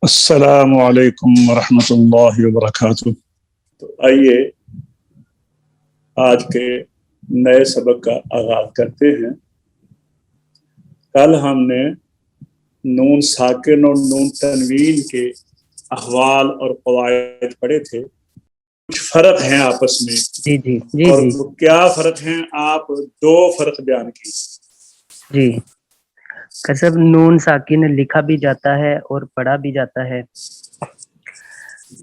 السلام علیکم ورحمۃ اللہ وبرکاتہ۔ تو آئیے آج کے نئے سبق کا آغاز کرتے ہیں۔ کل ہم نے نون ساکن اور نون تنوین کے احوال اور قواعد پڑھے تھے۔ کچھ فرق ہیں آپس میں اور وہ کیا فرق ہیں، آپ دو فرق بیان کیے۔ کسب نون ساکن لکھا بھی جاتا ہے اور پڑھا بھی جاتا ہے،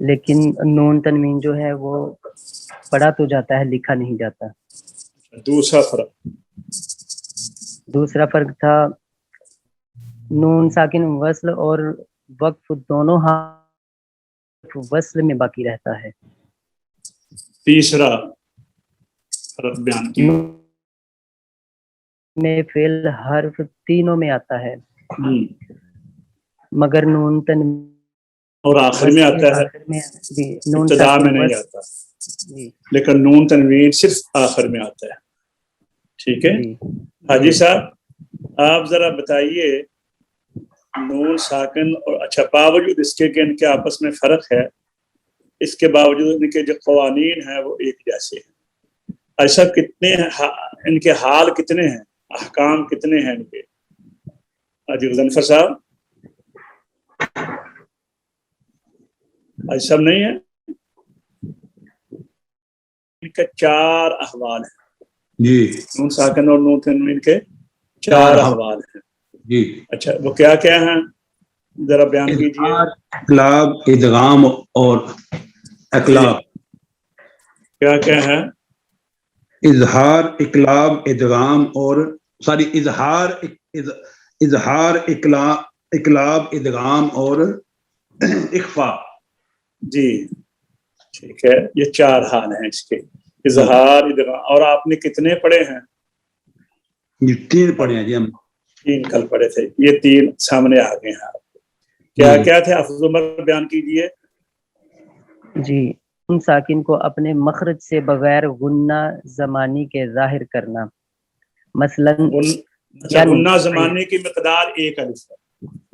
لیکن نون تنوین جو ہے وہ پڑھا تو جاتا ہے، لکھا نہیں جاتا۔ دوسرا فرق تھا نون ساکن وصل اور وقف دونوں حرف وصل میں باقی رہتا ہے۔ تیسرا فرق بیان کیا میں فعل حرف تینوں میں آتا ہے، مگر نون تنوین اور آخر میں آتا ہے، ابتدا میں نہیں آتا، لیکن نون تنوین صرف آخر میں آتا ہے۔ ٹھیک ہے حاجی صاحب، آپ ذرا بتائیے نون ساکن اور اچھا باوجود اس کے کہ ان کے آپس میں فرق ہے، اس کے باوجود ان کے جو قوانین ہیں وہ ایک جیسے ہیں۔ ایسا کتنے ان کے حال کتنے ہیں، احکام کتنے ہیں ان کے؟ حاجی غضنفر صاحب ایسا نہیں ہے؟ ان کے چار احوال ہیں جی، نون ساکن اور نون تنوین کے چار احوال ہیں جی۔ اچھا وہ کیا کیا ہیں ذرا بیان کیجیے۔ اقلاب، ادغام اور اقلاب۔ کیا کیا ہے؟ اظہار، اقلاب، ادغام اور اظہار، اقلاب، ادغام اور اخفاء۔ جی ٹھیک ہے، یہ چار حال ہیں اس کے، اظہار، ادغام۔ اور آپ نے کتنے پڑھے ہیں؟ یہ تین پڑھے ہیں جی ہم۔ تین کل پڑھے تھے، یہ تین سامنے آ گئے ہیں آپ کو۔ کیا کیا تھے حافظ عمر بیان کیجیے۔ جی، نون ساکن کو اپنے مخرج سے بغیر غنہ زمانی کے ظاہر کرنا، مثلاً غنہ زمانی کی مقدار ایک الف ہے،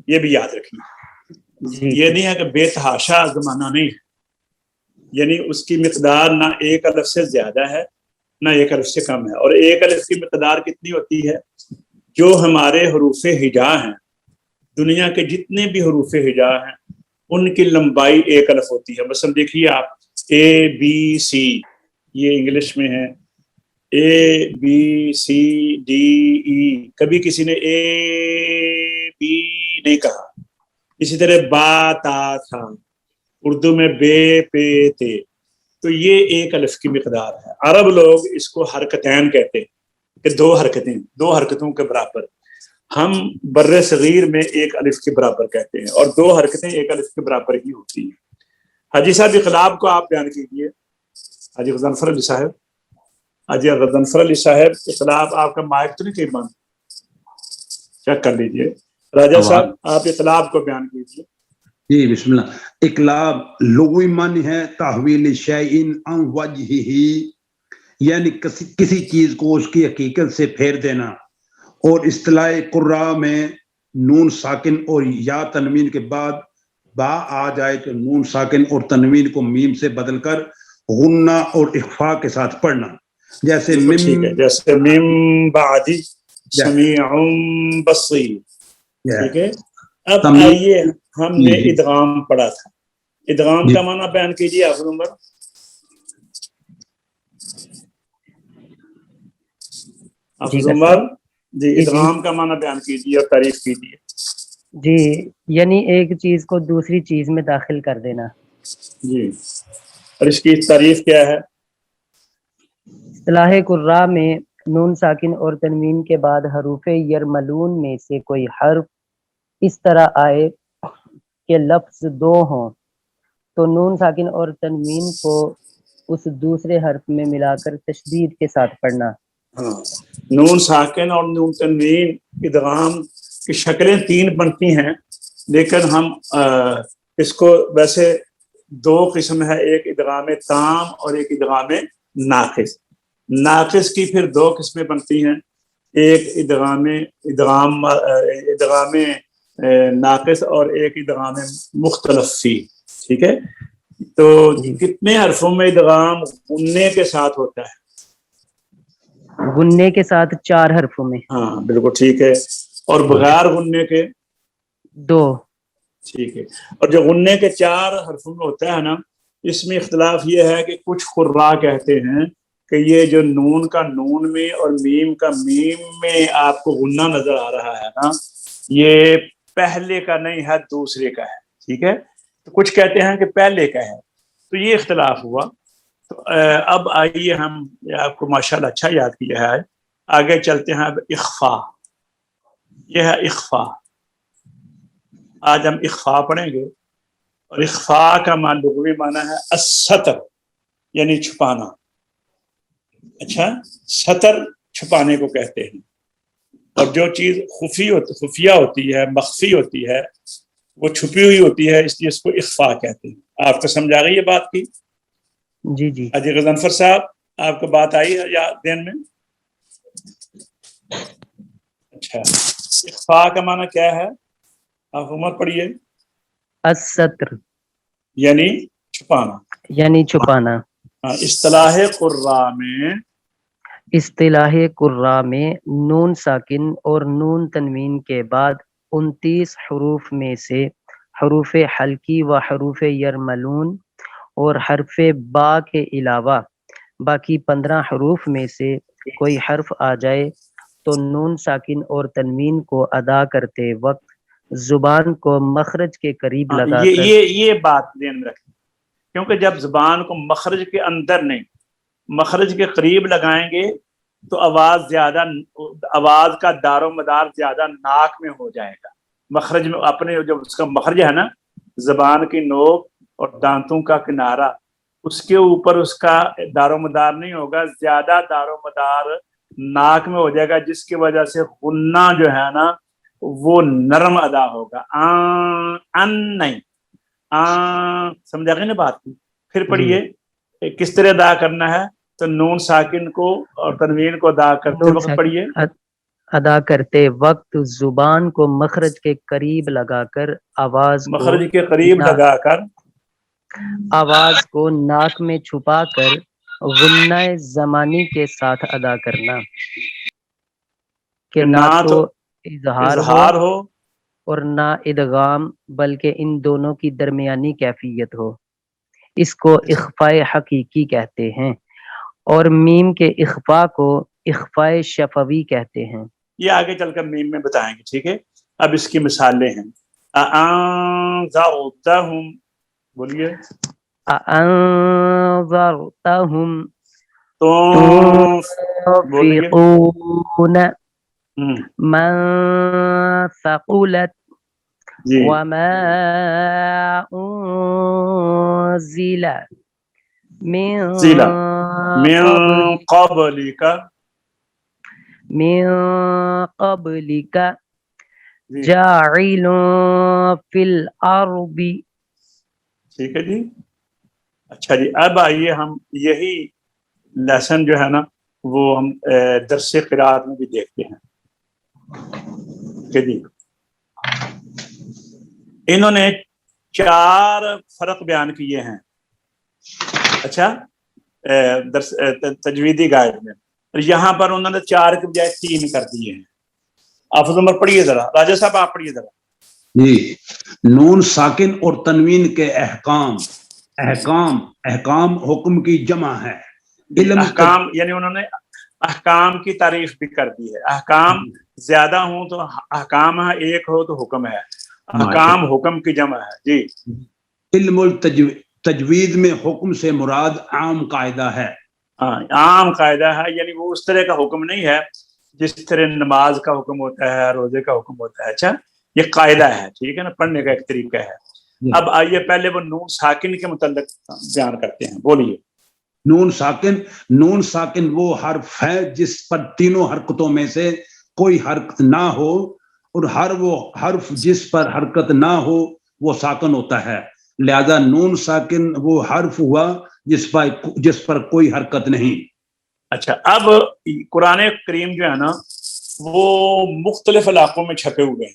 یہ بھی یاد رکھیے۔ یہ نہیں ہے کہ بے تحاشا زمانہ نہیں ہے، یعنی اس کی مقدار نہ ایک الف سے زیادہ ہے نہ ایک الف سے کم ہے۔ اور ایک الف کی مقدار کتنی ہوتی ہے؟ جو ہمارے حروف ہجا ہیں، دنیا کے جتنے بھی حروف ہجا ہیں ان کی لمبائی ایک الف ہوتی ہے۔ مثلا دیکھیے آپ اے بی سی، یہ انگلش میں ہے اے بی سی ڈی ای، کبھی کسی نے اے بی نہیں کہا۔ اسی طرح با تا تھا، اردو میں بے پے تے، تو یہ ایک الف کی مقدار ہے۔ عرب لوگ اس کو حرکتین کہتے ہیں کہ دو حرکتیں، دو حرکتوں کے برابر۔ ہم بر صغیر میں ایک الف کے برابر کہتے ہیں، اور دو حرکتیں ایک الف کے برابر ہی ہوتی ہیں۔ حاجی صاحب اقلاب کو آپ بیان کیجیے۔ حاجی غضنفر علی صاحب، حاجی غضنفر علی صاحب، اقلاب آپ کا مائک تو نہیں کہیں بند؟ چیک کر لیجیے۔ راجہ صاحب آپ اقلاب کو بیان کیجیے۔ جی بسم اللہ۔ اقلاب لغوی معنی ہے تحویل شیء عن وجہہ، یعنی کسی چیز کو اس کی حقیقت سے پھیر دینا، اور اصطلاح قراء میں نون ساکن اور یا تنوین کے بعد با آ جائے تو نون ساکن اور تنوین کو میم سے بدل کر غنہ اور اخفاء کے ساتھ پڑھنا، جیسے ٹھیک ہے، جیسے من بعدی سمیع بصیر۔ ٹھیک ہے، اب آئیے ہم نے ادغام پڑھا تھا، ادغام کا معنی بیان کیجیے حافظ عمر۔ حافظ عمر جی، ادغام کا معنی بیان کیجیے اور تعریف کیجیے۔ جی، یعنی ایک چیز کو دوسری چیز میں داخل کر دینا۔ جی، اور اس کی تعریف کیا ہے؟ اصطلاح قراء میں نون ساکن اور تنوین کے بعد حروف یرملون میں سے کوئی حرف اس طرح آئے کہ لفظ دو ہوں تو نون ساکن اور تنوین کو اس دوسرے حرف میں ملا کر تشدید کے ساتھ پڑھنا۔ ہاں، نون ساکن اور نون تنوین ادغام کی شکلیں تین بنتی ہیں، لیکن ہم اس کو ویسے دو قسم ہے، ایک ادغام تام اور ایک ادغام ناقص۔ ناقص کی پھر دو قسمیں بنتی ہیں، ایک ادغام ناقص اور ایک ادغام مختلف فی. ٹھیک ہے, تو کتنے حرفوں میں ادغام غننے کے ساتھ ہوتا ہے؟ غننے کے ساتھ 4 حرفوں میں. ہاں بالکل ٹھیک ہے. اور بغیر غننے کے 2. ٹھیک ہے. اور جو غننے کے 4 حرفوں میں ہوتا ہے نا, اس میں اختلاف یہ ہے کہ کچھ قراء کہتے ہیں کہ یہ جو نون کا نون میں اور میم کا میم میں آپ کو غنہ نظر آ رہا ہے نا, یہ پہلے کا نہیں ہے, دوسرے کا ہے. ٹھیک ہے, تو کچھ کہتے ہیں کہ پہلے کا ہے. تو یہ اختلاف ہوا. تو اب آئیے ہم, آپ کو ماشاءاللہ اچھا یاد کیا ہے, آگے چلتے ہیں. اب اخفا, یہ ہے اخفا. آج ہم اخفا پڑھیں گے, اور اخفا کا لغوی معنی ہے الستر, یعنی چھپانا. اچھا, ستر چھپانے کو کہتے ہیں. اور جو چیز خفیہ ہوتی ہے, مخفی ہوتی ہے, وہ چھپی ہوئی ہوتی ہے, اس لیے اس کو اخفا کہتے ہیں. آپ کو سمجھ آ گئی یہ بات کی؟ جی جی. اجی غضنفر صاحب, آپ کو بات آئی ہے یا دین میں؟ اچھا, اخفا کا معنی کیا ہے؟ آپ عمر پڑھیے. الستر یعنی چھپانا, یعنی چھپانا. اصطلاح قراء میں, اصطلاح قراء میں نون ساکن اور نون تنوین کے بعد 29 حروف میں سے حروف حلقی و حروف یرملون اور حرف با کے علاوہ باقی 15 حروف میں سے کوئی حرف آ جائے تو نون ساکن اور تنوین کو ادا کرتے وقت زبان کو مخرج کے قریب لگا کر. یہ بات ذہن میں رکھیں, کیونکہ جب زبان کو مخرج کے اندر نہیں, مخرج کے قریب لگائیں گے تو آواز کا دار و مدار زیادہ ناک میں ہو جائے گا. مخرج میں اپنے جو اس کا مخرج ہے نا, زبان کی نوک اور دانتوں کا کنارہ, اس کے اوپر اس کا دار و مدار نہیں ہوگا, زیادہ دار و مدار ناک میں ہو جائے گا, جس کی وجہ سے غنہ جو ہے نا وہ نرم ادا ہوگا. ان نہیں, سمجھا گئے نا بات کی؟ پھر پڑھیے کس طرح ادا کرنا ہے. تو نون ساکن کو اور تنوین کو ادا کرتے وقت پڑھیے. ادا کرتے وقت زبان کو مخرج کے قریب لگا کر مخرج کے قریب لگا کر آواز کو ناک میں چھپا کر غنہ زمانی کے ساتھ ادا کرنا, کہ نہ تو اظہار ہو اور نہ ادغام, بلکہ ان دونوں کی درمیانی کیفیت ہو. اس کو اخفاء حقیقی کہتے ہیں, اور میم کے اخفاء کو اخفاء شفوی کہتے ہیں. یہ آگے چل کر میم میں بتائیں گے. ٹھیک ہے, اب اس کی مثالیں ہیں. اَأَنذَرْتَهُمْ, بولیے. اَأَنذَرْتَهُمْ تُنْفِقُونَ مَنْ ثَقُلَتْ وَمَا أُنْزِلَ من قبلك جاعل فی الارض. ٹھیک ہے جی. اچھا جی, اب آئیے ہم یہی لیسن جو ہے نا وہ ہم درس قرات میں بھی دیکھتے ہیں. جی, انہوں نے 4 فرق بیان کیے ہیں. اچھا, تجویدی گائیڈ میں, یہاں پر انہوں نے 4 کے بجائے 3 کر دیے ہیں. حافظ عمر پڑھیے ذرا. راجہ صاحب آپ پڑھیے ذرا. جی, نون ساکن اور تنوین کے احکام حکم کی جمع ہے. علم احکام یعنی انہوں نے احکام کی تعریف بھی کر دی ہے. احکام زیادہ ہوں تو احکام ہے, ایک ہو تو حکم ہے. احکام حکم کی جمع ہے. جی, علم تجوید میں حکم سے مراد عام قاعدہ ہے. عام قاعدہ ہے, یعنی وہ اس طرح کا حکم نہیں ہے جس طرح نماز کا حکم ہوتا ہے, روزے کا حکم ہوتا ہے. اچھا, یہ قاعدہ ہے. ٹھیک ہے نا, پڑھنے کا ایک طریقہ ہے. اب آئیے پہلے وہ نون ساکن کے متعلق بیان کرتے ہیں. بولیے. نون ساکن وہ حرف ہے جس پر تینوں حرکتوں میں سے کوئی حرکت نہ ہو, اور ہر وہ حرف جس پر حرکت نہ ہو وہ ساکن ہوتا ہے. لہذا نون ساکن وہ حرف ہوا جس پر کوئی حرکت نہیں. اچھا, اب قرآن کریم جو ہے نا وہ مختلف علاقوں میں چھپے ہوئے ہیں.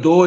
2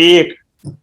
1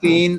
3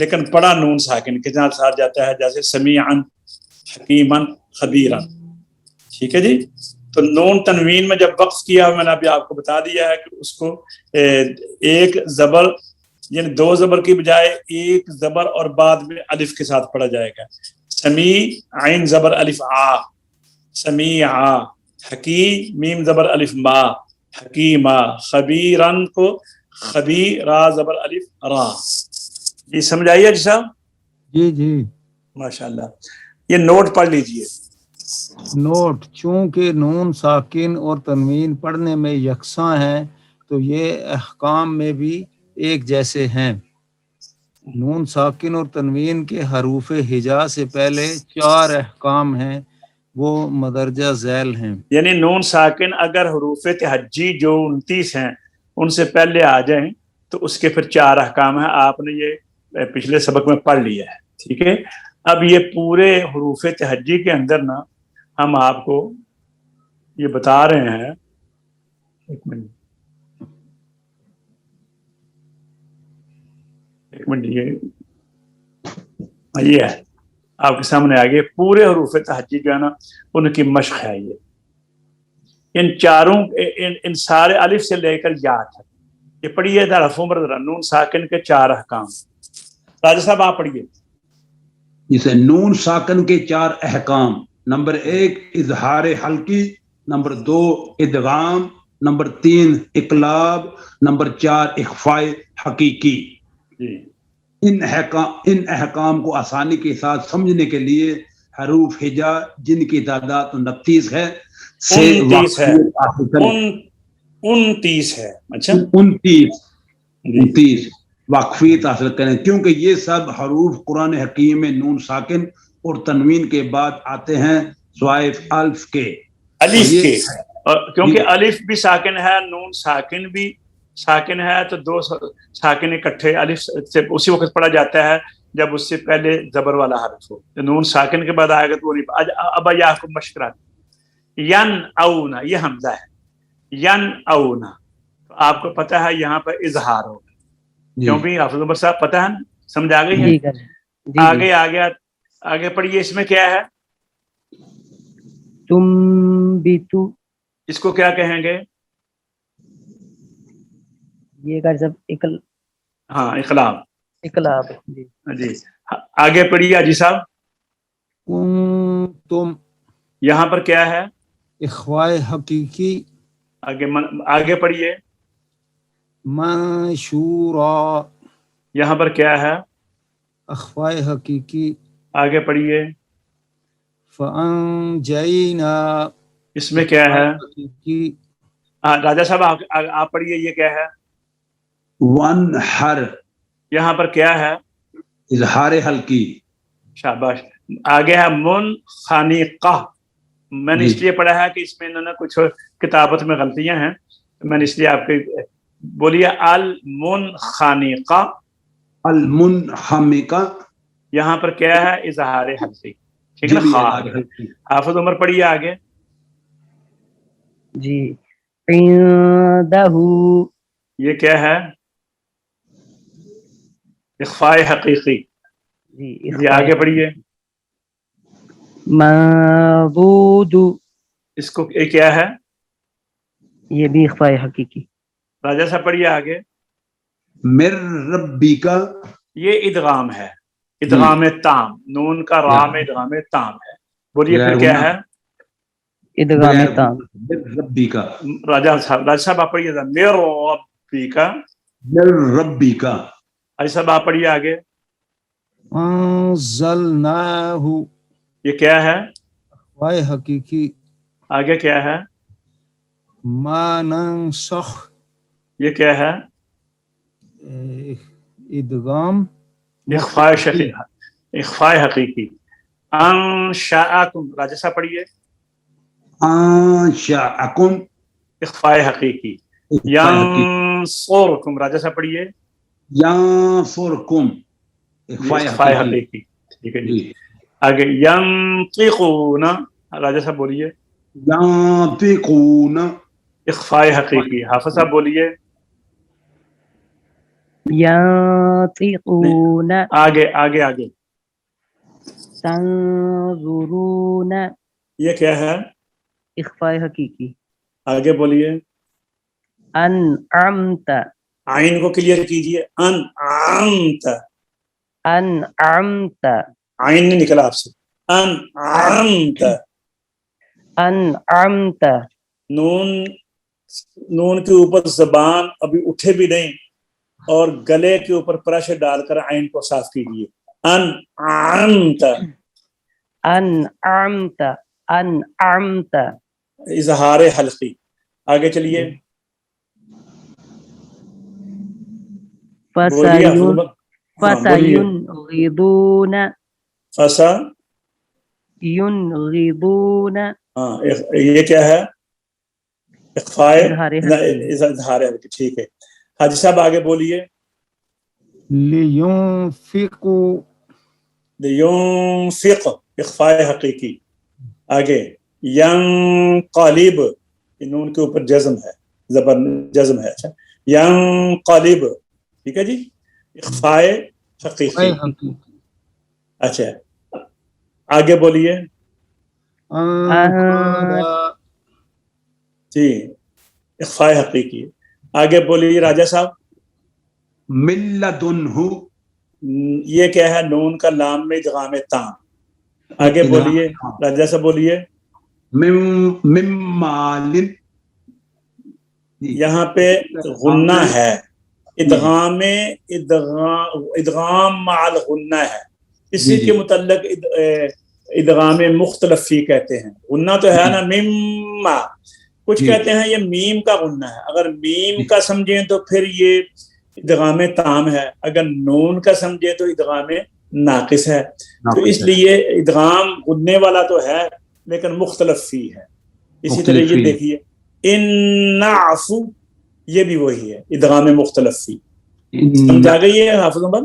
لیکن پڑا نون ساکن کے ساتھ جاتا ہے، جیسے سمیعن، حکیمن، خبیرن. ٹھیک ہے جی. تو نون تنوین میں جب وقف کیا، میں نے ابھی آپ کو بتا دیا ہے کہ اس کو ایک زبر یعنی دو زبر کی بجائے ایک زبر اور بعد میں الف کے ساتھ پڑھا جائے گا. سمیع عین زبر الف آ، سمیع، حکیم میم زبر الف ما، حکیمہ. خبیرن کو خبیر را زبر الف را. یہ سمجھ آئیے جی صاحب؟ جی جی. ماشاء اللہ. یہ نوٹ پڑھ لیجئے. نوٹ: چونکہ نون ساکن اور تنوین پڑھنے میں یکساں ہیں تو یہ احکام میں بھی ایک جیسے ہیں. نون ساکن اور تنوین کے حروف ہجا سے پہلے 4 احکام ہیں، وہ مدرجہ ذیل ہیں. یعنی نون ساکن اگر حروف تہجی جو 29 ہیں ان سے پہلے آ جائیں تو اس کے پھر 4 احکام ہیں. آپ نے یہ پچھلے سبق میں پڑھ لیا ہے. ٹھیک ہے. اب یہ پورے حروف تہجی کے اندر نا ہم آپ کو یہ بتا رہے ہیں. ایک منٹ یہ ہے آپ کے سامنے آگے پورے حروف تہجی جو ہے نا ان کی مشق ہے. یہ ان چاروں ان سارے الف سے لے کر یا تک یہ پڑھیے حرفوں پر ذرا. نون ساکن کے 4 احکام. راجہ صاحب آپ پڑھیے. جسے نون ساکن کے 4 احکام: نمبر 1 اظہار حلقی، نمبر 2 ادغام، نمبر 3 اقلاب، نمبر 4 اخفاء حقیقی. جی. ان احکام کو آسانی کے ساتھ سمجھنے کے لیے حروف ہجا جن کی تعداد 29 ہے سے 29 ہے. حاصل کریں. 29 ہے. اچھا 29 واقفیت حاصل کریں، کیونکہ یہ سب حروف قرآن حکیم میں نون ساکن اور تنوین کے بعد آتے ہیں سوائے الف کے. الف کے، کیونکہ الف بھی ساکن ہے، نون ساکن بھی ساکن ہے، تو 2 ساکن اکٹھے الف سے اسی وقت پڑھا جاتا ہے جب اس سے پہلے زبر والا حرف ہو. نون ساکن کے بعد آئے گا تو وہ نہیں. اب یہ آپ کو مشق آتی. ین اونا یہ حمزہ ہے. ین اونا آپ کو پتہ ہے یہاں پر اظہار ہوگا. کیوں بھی حافظ عمر صاحب پتہ ہے نا؟ سمجھ آ گئی ہے؟ آگے آگے پڑھیے. اس میں کیا ہے؟ تم بھی تو، اس کو کیا کہیں گے؟ یہ کر سب ہاں اقلاب. اقلاب. جی آگے پڑھیے حاجی صاحب. تم، یہاں پر کیا ہے؟ اخفاء حقیقی. آگے پڑھیے. منشورا، یہاں پر کیا ہے؟ اخفاء حقیقی. آگے پڑھیے. فانجینا، اس میں کیا ہے؟ حقیقی. راجہ صاحب آپ پڑھیے. یہ کیا ہے؟ ونحر، یہاں پر کیا ہے؟ اظہار حلقی. شاباش. آگے ہے منخنقہ. میں نے اس لیے پڑھا ہے کہ اس میں انہوں نے کچھ کتابت میں غلطیاں ہیں، میں نے اس لیے آپ کے بولیے. المنخنقہ. المنخمقہ. یہاں پر کیا ہے؟ اظہار حلقی. ٹھیک ہے نا؟ حافظ عمر پڑھیے آگے. جی. عندہ، یہ کیا ہے؟ اخفاء حقیقی. جی آگے پڑھیے. معبود، اس کو یہ کیا ہے؟ یہ بھی اخفاء حقیقی. راجہ صاحب پڑھیے آگے. مر ربی کا، یہ ادغام ہے. ادغام تام. نون کا را میں ادغام تام ہے. بولیے پھر کیا ہے؟ ادغام تام. ربی کا. راجہ صاحب آپ پڑھیے. مر ربی کا. مر ربی کا. حاجی صاحب آپ پڑھیے آگے. انزلناہ، یہ کیا ہے؟ اخفاء حقیقی. آگے کیا ہے؟ ما ننسخ، یہ کیا ہے؟ ادغام اخفاء حقیقی. انشاءکم. راجہ صاحب پڑھیے. انشاءکم، اخفاء حقیقی. ینصرکم. راجہ صاحب پڑھیے. ینصرکم، اخفاء حقیقی. ٹھیک ہے جی. آگے ینطقون. راجہ صاحب بولیے. ینطقون، اخفاء حقیقی. حافظ صاحب بولیے. ينطقون آگے آگے آگے تنظرون یہ کیا ہے؟ اخفاء حقیقی آگے بولیے. انعمت آئین کو کلیئر کیجئے. انعمت. انعمت آئین نہیں نکلا آپ سے. انعمت. انعمت نون کے اوپر زبان ابھی اٹھے بھی نہیں اور گلے کے اوپر پریشر ڈال کر آئین کو صاف کیجیے. انعمت. انعمت انعمت اظہار حلقی. آگے چلیے بولیے. فسينغضون فسا. ينغضون ہاں یہ کیا ہے؟ اخفاء اظہار حلقی. اظہار حلقی. ٹھیک ہے حاجی صاحب آگے بولیے. لينفقوا ينفق اخفاء حقیقی. آگے ینقلب نون کے اوپر جزم ہے، زبر جزم ہے. اچھا ینقلب ٹھیک ہے جی. اخفاء حقیقی. اچھا آگے بولیے جی. اخفاء حقیقی. آگے بولیے راجہ صاحب. من لدنہ یہ کیا ہے؟ نون کا لام میں ادغام تام. آگے بولیے راجہ صاحب بولیے. من مال یہاں پہ غنہ ہے. ادغام مع الغنہ ہے. اسی کے متعلق ادغام مختلف فی کہتے ہیں. غنہ تو ہے نا مما. کچھ کہتے ہیں یہ میم کا غنہ ہے. اگر میم کا سمجھیں تو پھر یہ ادغام تام ہے، اگر نون کا سمجھے تو ادغام ناقص ہے. تو اس لیے ادغام غننے والا تو ہے لیکن مختلف فی ہے. اسی طرح یہ دیکھیے ان نعفو یہ بھی وہی ہے ادغام مختلف فی. سمجھا گئی ہے حافظ عمر؟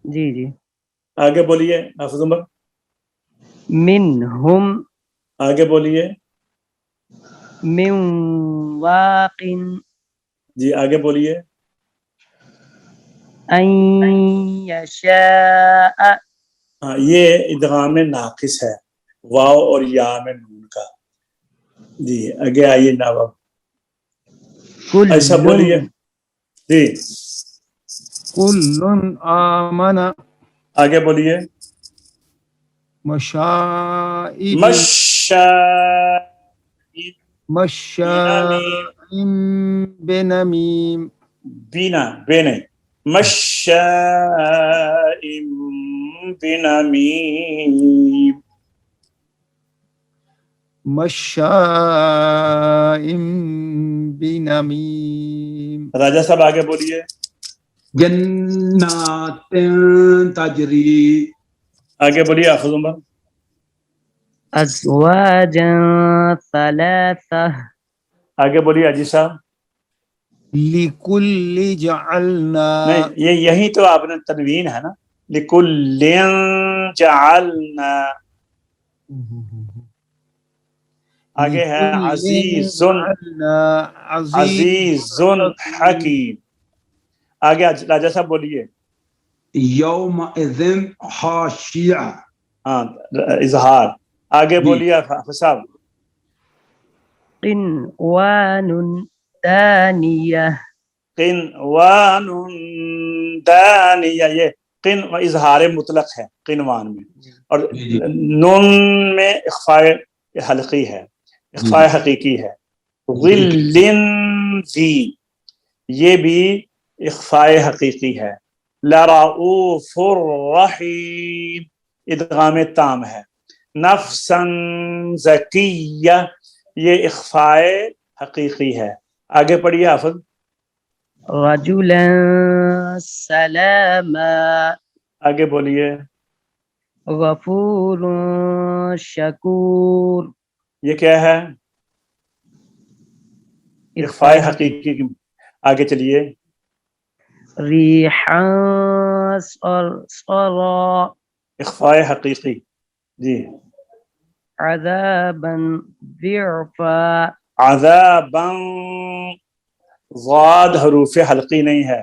جی جی. آگے بولیے حافظ عمر. منہم آگے بولیے من واق جی. آگے بولیے ان یشاء. ہاں یہ ادغام ناقص ہے واو اور یا میں نون کا. جی آگے آئیے نواب. ایسا بولیے جی. كل آمن آگے بولیے مشائب مشاء بنمیم بینا بینے مشاء بنمیم. مشاء بنمیم. راجہ صاحب آگے بولیے. جنات تجری. آگے بولیے حافظ عمر. ازواجا ثلاثہ. آگے بولیے اجی صاحب. لکل جعلنا. نہیں یہ یہی تو آپ نے تنوین ہے نا. لکل جعلنا. آگے ہے عزیز عزیز حکیم. آگے راجہ صاحب بولیے. یومئذ خاشعہ. ہاں اظہار. آگے بولیے حافظ صاحب. قنوان دانیہ. قنوان دانیہ. یہ قن اظہار مطلق ہے قنوان میں اور نون میں اخفاء حلقی ہے، اخفاء حقیقی ہے. ظل ذی یہ بھی اخفاء حقیقی ہے. لرؤوف الرحیم ادغام تام ہے. نفسا زکیہ یہ اخفاء حقیقی ہے. آگے پڑھیے حافظ. رجلا سلاما. آگے بولیے. غفور شکور. یہ کیا ہے؟ اخفاء حقیقی. آگے چلیے. ریحا صرصرا. اخفاء حقیقی. جی. عذابا ضعفا. عذابا ضاد حروف حلقی نہیں ہے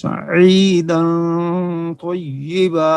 سعيدا طيبا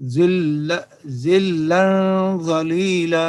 ذلا ظليلا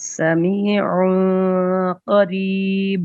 سميع قريب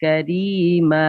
كريما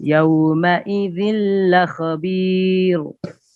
يومئذ لخبير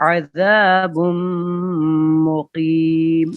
عذاب مقيم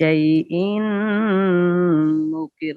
شيء نكر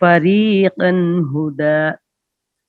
فريقا هدى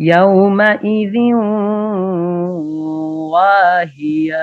يومئذ واهية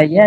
آية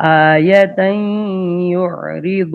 آية يعرض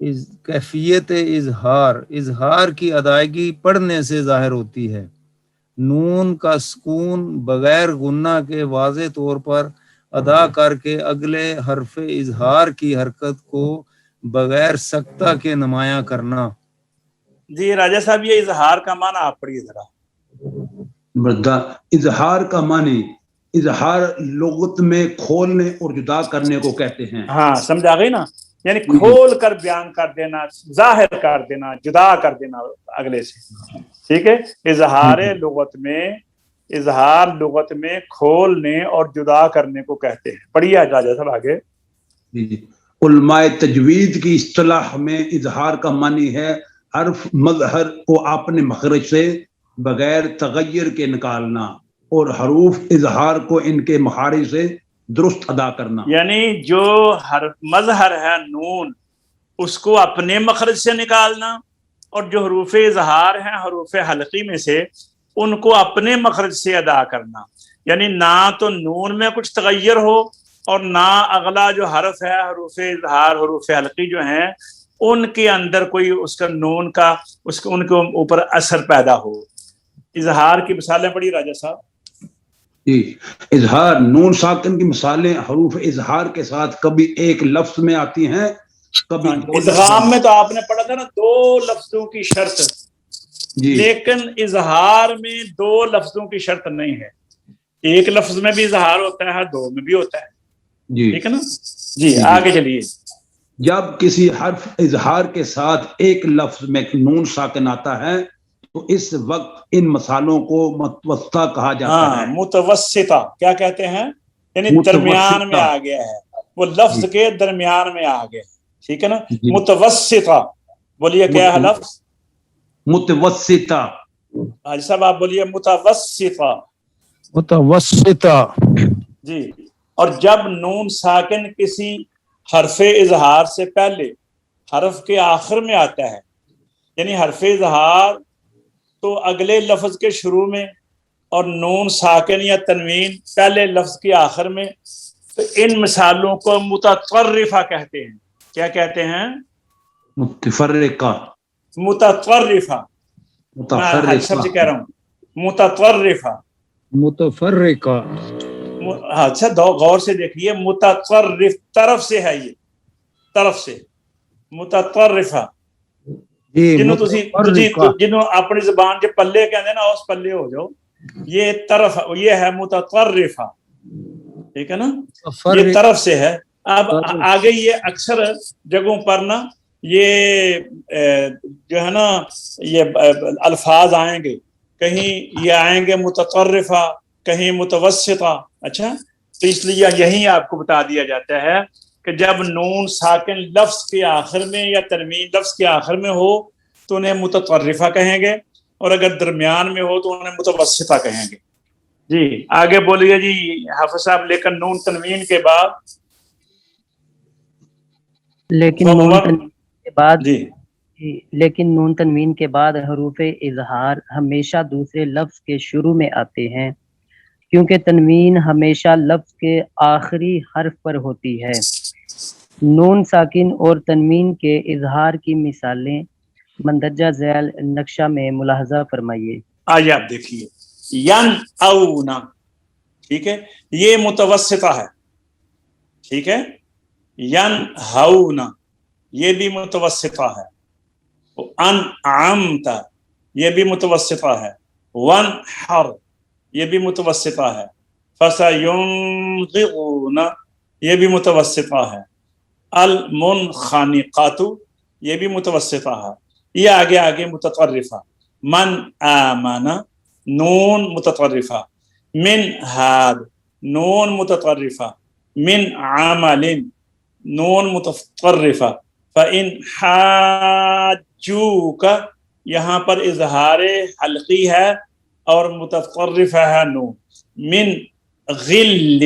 کیفیت اظہار کی ادائیگی پڑھنے سے ظاہر ہوتی ہے۔ نون کا سکون بغیر غنہ کے واضح طور پر ادا کر کے اگلے حرف اظہار کی حرکت کو بغیر سکتہ کے نمایاں کرنا۔ جی راجہ صاحب یہ اظہار کا معنی آپ پڑھیے ذرا۔ اظہار کا معنی، اظہار لغت میں کھولنے اور جدا کرنے کو کہتے ہیں۔ ہاں سمجھ آ گئی نا، یعنی کھول کر بیان کر دینا، ظاہر کر دینا، جدا کر دینا اگلے سے، ٹھیک ہے۔ اظہار لغت میں کھولنے اور جدا کرنے کو کہتے ہیں۔ پڑھیے راجہ صاحب آگے۔ علماء تجوید کی اصطلاح میں اظہار کا معنی ہے حرف مظہر کو اپنے مخرج سے بغیر تغیر کے نکالنا اور حروف اظہار کو ان کے مخارج سے درست ادا کرنا۔ یعنی جو حرف مظہر ہے نون، اس کو اپنے مخرج سے نکالنا، اور جو حروف اظہار ہیں حروف حلقی میں سے، ان کو اپنے مخرج سے ادا کرنا۔ یعنی نہ تو نون میں کچھ تغیر ہو اور نہ اگلا جو حرف ہے حروف اظہار حروف حلقی جو ہیں ان کے اندر کوئی اس کا نون کا ان کے اوپر اثر پیدا ہو۔ اظہار کی مثالیں پڑھی راجہ صاحب۔ جی، اظہار نون ساکن کی مثالیں حروف اظہار کے ساتھ کبھی ایک لفظ میں آتی ہیں، کبھی ادغام میں تو آپ نے پڑھا تھا نا 2 لفظوں کی شرط، جی، لیکن اظہار میں 2 لفظوں کی شرط نہیں ہے، ایک لفظ میں بھی اظہار ہوتا ہے، 2 میں بھی ہوتا ہے، جی ٹھیک ہے نا۔ جی آگے چلیے۔ جب کسی حرف اظہار کے ساتھ ایک لفظ میں نون ساکن آتا ہے تو اس وقت ان مثالوں کو متوسطہ کہا جاتا ہے۔ متوسطہ کیا کہتے ہیں؟ یعنی درمیان میں آ گیا ہے، وہ لفظ کے درمیان میں آ گیا، ٹھیک ہے نا۔ متوسطہ بولیے کیا ہے لفظ؟ متوسطہ۔ حاجی صاحب آپ بولیے متوسطہ۔ متوسطہ جی، اور جب نون ساکن کسی حرف اظہار سے پہلے حرف کے آخر میں آتا ہے، یعنی حرف اظہار تو اگلے لفظ کے شروع میں اور نون ساکن یا تنوین پہلے لفظ کے آخر میں، تو ان مثالوں کو متطرفہ کہتے ہیں۔ کیا کہتے ہیں؟ متفرقہ۔ متطرفہ، میں سب سے کہہ رہا ہوں متطرفہ۔ متفرقہ، اچھا غور سے دیکھیے، متطرف طرف سے ہے، یہ طرف سے متطرفہ۔ جنہوں اپنی زبان کے پلے کہتے ہیں نا، اس پلے ہو جاؤ، یہ طرف، یہ ہے متطرفہ، ٹھیک ہے نا، یہ طرف سے ہے۔ اب آگے یہ اکثر جگہوں پر نا یہ جو ہے نا یہ الفاظ آئیں گے، کہیں یہ آئیں گے متطرفہ، کہیں متوسطہ۔ اچھا، تو اس لیے یہی آپ کو بتا دیا جاتا ہے کہ جب نون ساکن لفظ کے آخر میں یا تنوین لفظ کے آخر میں ہو تو انہیں متطرفہ کہیں گے، اور اگر درمیان میں ہو تو انہیں متوسطہ کہیں گے۔ جی آگے بولیے جی حافظ صاحب۔ لیکن نون تنوین کے بعد، لیکن نون تنوین کے بعد حروف اظہار ہمیشہ دوسرے لفظ کے شروع میں آتے ہیں، کیونکہ تنوین ہمیشہ لفظ کے آخری حرف پر ہوتی ہے۔ نون ساکن اور تنوین کے اظہار کی مثالیں مندرجہ ذیل نقشہ میں ملاحظہ فرمائیے۔ آئیے آپ دیکھیے، ین اونا، ٹھیک ہے، یہ متوسطہ ہے، ٹھیک ہے۔ ین ہونا یہ بھی متوسطہ ہے، ان عمتا یہ بھی متوسطہ ہے، ون حر یہ بھی متوسطہ ہے، فَسَيُنْغِعُونَ یہ بھی متوسطہ ہے، المنخنقات یہ بھی متوسطہ ہے۔ یہ آگے آگے متطرفہ، من آمن نون متطرفہ، من ہاد نون متطرفہ، من عمل نون متطرفہ، فَإِنْ حَاجُّوكَ یہاں پر اظہار حلقی ہے اور متطرفہ ہے نون، من غل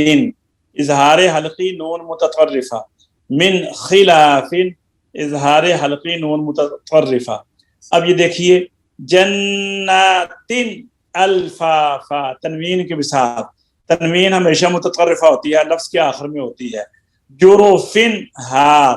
اظہار حلقی نون متطرفہ، من خلاف اظہار حلقی نون متطرفہ۔ اب یہ دیکھیے، جنات الفافا تنوین کے ساتھ، تنوین ہمیشہ متطرفہ ہوتی ہے، لفظ کے آخر میں ہوتی ہے۔ جروفن ہار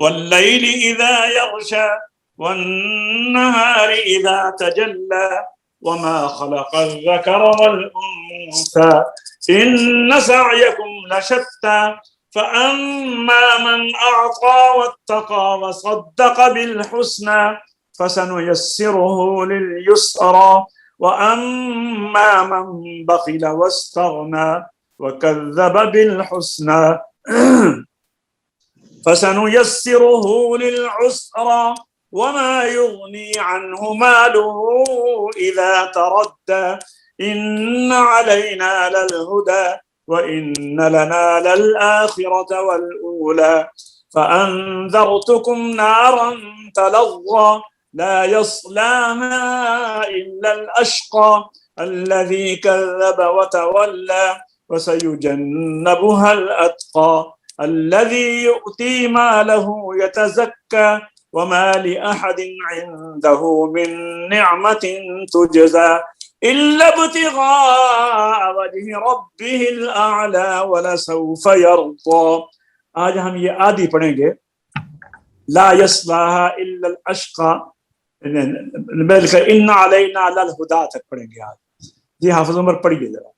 والليل إذا يغشى والنهار إذا تجلى وما خلق الذكر والأنثى إن سعيكم لشتى فأما من أعطى واتقى وصدق بالحسنى فسنيسره لليسرى وأما من بخل واستغنى وكذب بالحسنى فسنيسره للعسرى وما يغني عنه ماله إذا تردى إن علينا للهدى وإن لنا للآخرة والأولى فأنذرتكم نارا تلظى لا يصلاها إلا الأشقى الذي كذب وتولى وسيجنبها الأتقى الذي يؤتي ماله يتزكى وما لأحد عنده من نعمة تجزى إلا ابتغاء وجه ربه الأعلى ولسوف يرضى. آج ہم یہ آدھی پڑھیں گے لا يصلاها إلا الأشقى بلکہ إن علينا للهدى تک پڑھیں گے آج. جی حافظ عمر پڑھیے ذرا.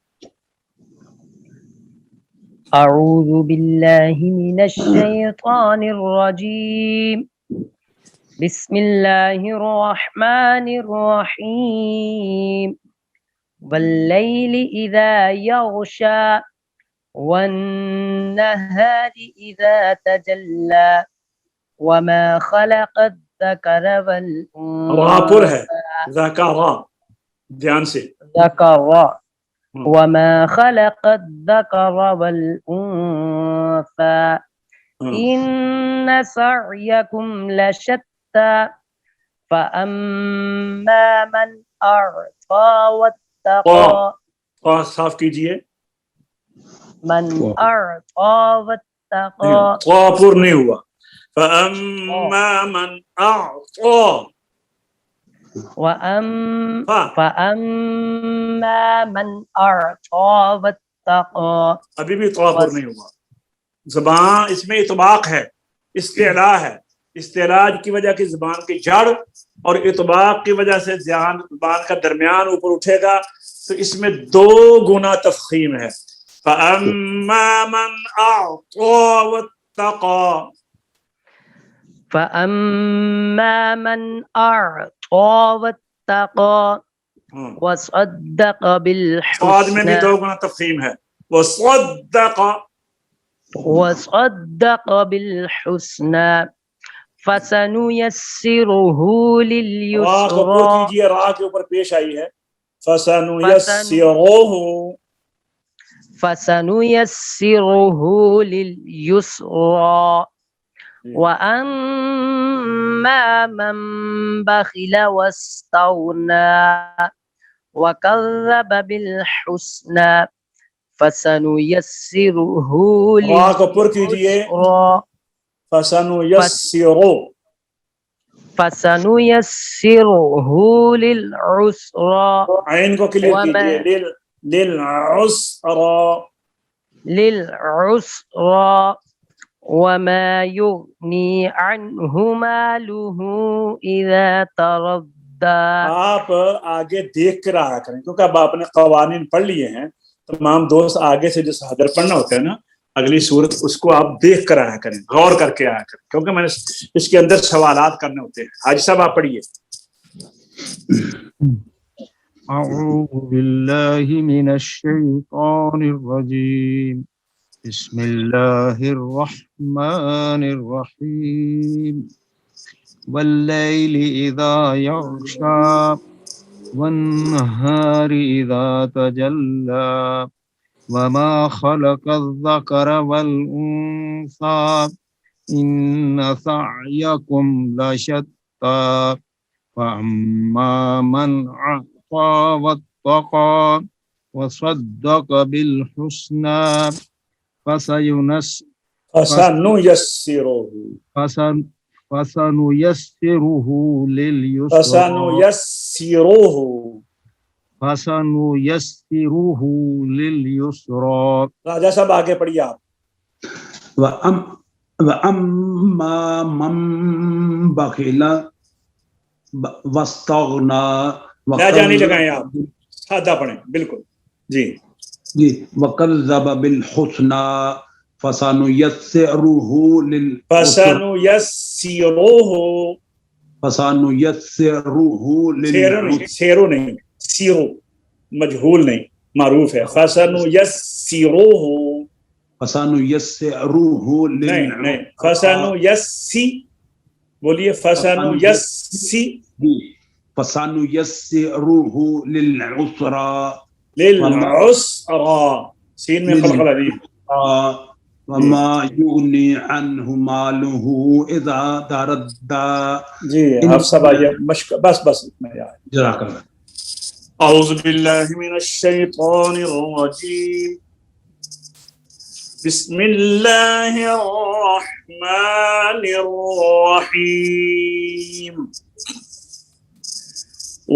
أعوذ بالله من الشيطان الرجيم بسم الله الرحمن الرحيم والليل إذا يغشى والنهار إذا تجلى وما خلق الذكر والأنثى را پر ہے ذکر دھیان سے ذكر وما خلق الذكر والأنثى إن سعيكم لشتى فأما من أعطى واتقى صاف کیجئے من أعطى واتقى پر نہیں ہوا فأما من أعطى فأما من أعطى واتقى ابھی بھی طوا پر نہیں ہوا. زبان اس میں اطباق ہے استعلاء ہے. استعلاء کی وجہ کی زبان کی جڑ اور اطباق کی وجہ سے زبان کا درمیان اوپر اٹھے گا تو اس میں دو گنا تفخیم ہے. فأما من أعطى واتقى فأما من أعطى واتقى وصدق صاد میں بھی بالحسنى دو گنا تفخیم ہے. وصدق بالحسنى فسنيسره را کو لليسرى کیجئے را کے اوپر پیش آئی ہے فسنيسره لليسرى وأما من بخل واستغنى وكذب بالحسنى فسنيسره را کو پر کیجئے للعسرى فسنيسره للعسرى عین کو کلیئر کیجئے للعسرى وما يغني عنه ماله إذا تردى. آپ آگے دیکھ کر آیا کریں کیونکہ اب آپ نے قوانین پڑھ لیے ہیں. تمام دوست آگے سے جو صدر پڑھنا ہوتا ہے نا اگلی صورت اس کو آپ دیکھ کر آیا کریں غور کر کے آیا کریں کیونکہ میں نے اس کے اندر سوالات کرنے ہوتے ہیں. حاجی صاحب آپ پڑھیے. أعوذ بالله من الشيطان الرجيم بسم الله الرحمن الرحيم والليل إذا يغشى والنهار إذا تجلى وما خلق الذكر والأنثى إن سعيكم لشتى فأما من أعطى واتقى وصدق بالحسنى فسنيسره لليسرى راجہ صاحب آگے پڑھیے آپ. وَأَمَّا مَن بَخِلَ وَاسْتَغْنَى نہ جانی لگائیں آپ، سادہ پڑھیں بالکل جی. جی وَكَذَّبَ بِالْحُسْنَى فَسَنُيَسِّرُهُ لِلْعُسْرَى فَسَنُيَسِّرُهُ فَسَنُيَسِّرُهُ نہیں سیرو مجہول نہیں معروف ہے. فَسَنُيَسِّرُهُ نہیں فَسَنُيَسِّ بولیے فَسَنُيَسِّ فَسَنُيَسِّرُهُ لِلْعُسْرَى للعسرى سین میں قلقلہ دی. وما يغني عنه ماله اذا تردى. جی آپ سب آئیے مشق بس اتنا یار. جزاک اللہ. اعوذ باللہ من الشیطان الرجیم بسم اللہ الرحمن الرحیم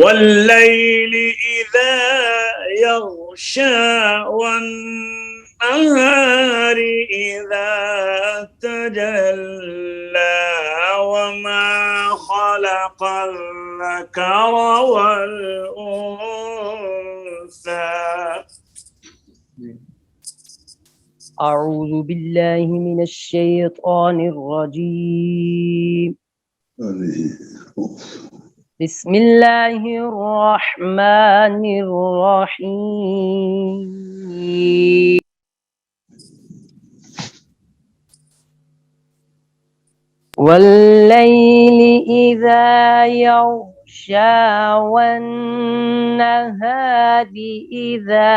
واللیل اذا یغشا والنهار اذا تجلى وما خلق الذكر والأنثى. أعوذ بالله من الشيطان الرجيم. بسم الله الرحمن الرحيم. والليل إذا يغشى والنهار إذا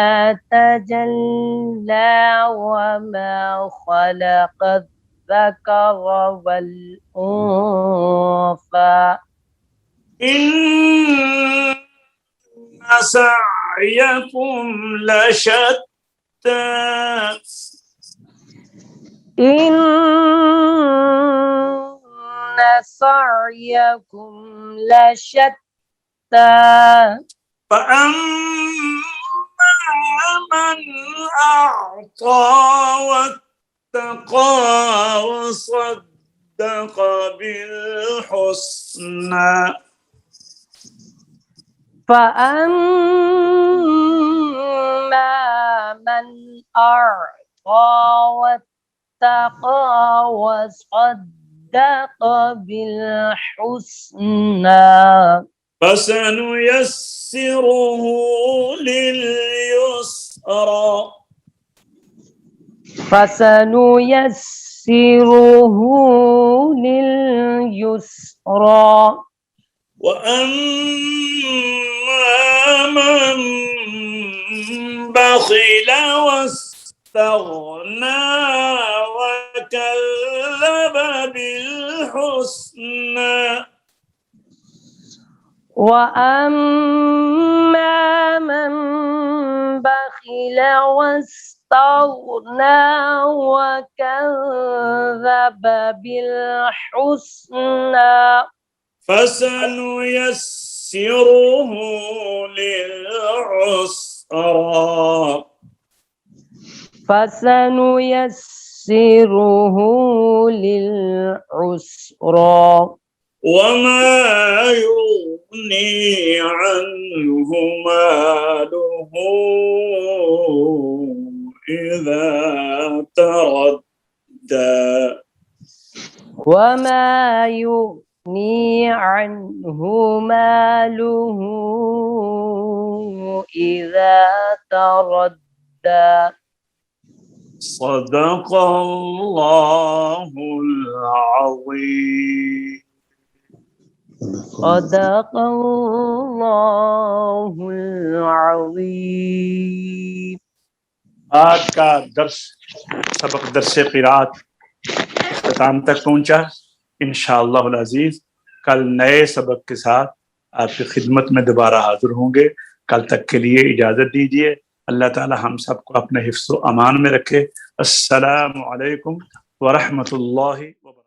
تجلى وما خلق الذكر والأنثى إن سعيكم لشتى إن سعيكم لشتى فأما من أعطى واتقى وصدق بالحسنى فأما من أعطى واتقى وصدق بالحسنى فسنيسره لليسرى وأما من بخل واستغنى وكذب بالحسنى وأما من بخل واستغنى وكذب بالحسنى فسنيسره للعسرى فسنيسره للعسرى وما يغني عنه ماله إذا تردى وما يغني عنه ماله إذا تردى صدق الله العظيم. صدق الله العظيم. آج کا درس سبق درس قرات اختتام تک پہنچا. انشاءاللہ العزیز کل نئے سبق کے ساتھ آپ کی خدمت میں دوبارہ حاضر ہوں گے. کل تک کے لیے اجازت دیجیے. اللہ تعالی ہم سب کو اپنے حفظ و امان میں رکھے. السلام علیکم ورحمۃ اللہ وبرکاتہ.